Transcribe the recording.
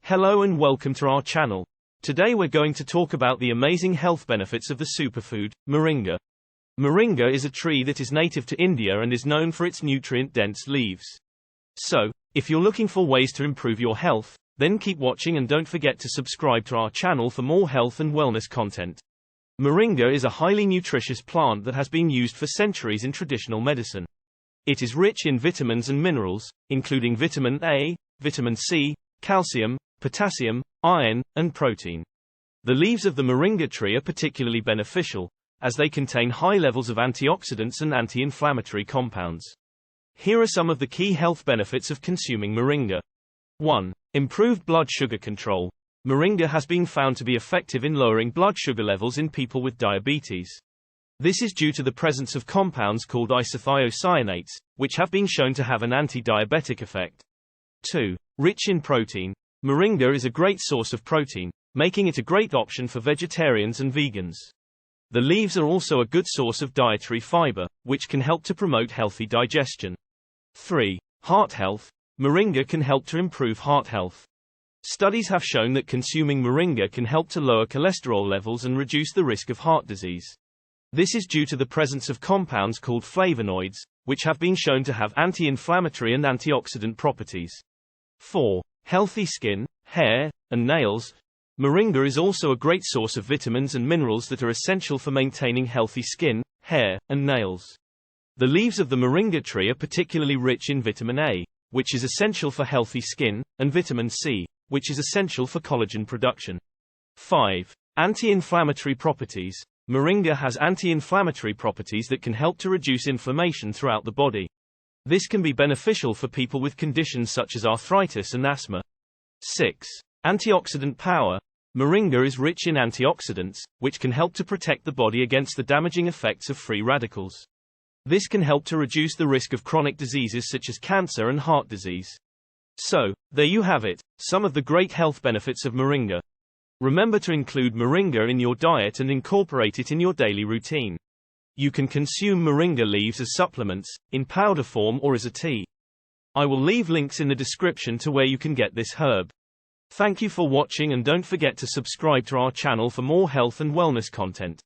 Hello and welcome to our channel. Today we're going to talk about the amazing health benefits of the superfood, Moringa. Moringa is a tree that is native to India and is known for its nutrient-dense leaves. So, if you're looking for ways to improve your health, then keep watching and don't forget to subscribe to our channel for more health and wellness content. Moringa is a highly nutritious plant that has been used for centuries in traditional medicine. It is rich in vitamins and minerals, including vitamin A, vitamin C, calcium, potassium, iron, and protein. The leaves of the moringa tree are particularly beneficial, as they contain high levels of antioxidants and anti-inflammatory compounds. Here are some of the key health benefits of consuming moringa. 1. Improved blood sugar control. Moringa has been found to be effective in lowering blood sugar levels in people with diabetes. This is due to the presence of compounds called isothiocyanates, which have been shown to have an anti-diabetic effect. 2. Rich in protein. Moringa is a great source of protein, making it a great option for vegetarians and vegans. The leaves are also a good source of dietary fiber, which can help to promote healthy digestion. 3. Heart health. Moringa can help to improve heart health. Studies have shown that consuming moringa can help to lower cholesterol levels and reduce the risk of heart disease. This is due to the presence of compounds called flavonoids, which have been shown to have anti-inflammatory and antioxidant properties. 4. Healthy skin, hair, and nails. Moringa is also a great source of vitamins and minerals that are essential for maintaining healthy skin, hair, and nails. The leaves of the moringa tree are particularly rich in vitamin A, which is essential for healthy skin, and vitamin C, which is essential for collagen production. 5. Anti-inflammatory properties. Moringa has anti-inflammatory properties that can help to reduce inflammation throughout the body. This can be beneficial for people with conditions such as arthritis and asthma. 6. Antioxidant power. Moringa is rich in antioxidants, which can help to protect the body against the damaging effects of free radicals. This can help to reduce the risk of chronic diseases such as cancer and heart disease. So, there you have it, some of the great health benefits of moringa. Remember to include moringa in your diet and incorporate it in your daily routine. You can consume moringa leaves as supplements, in powder form or as a tea. I will leave links in the description to where you can get this herb. Thank you for watching and don't forget to subscribe to our channel for more health and wellness content.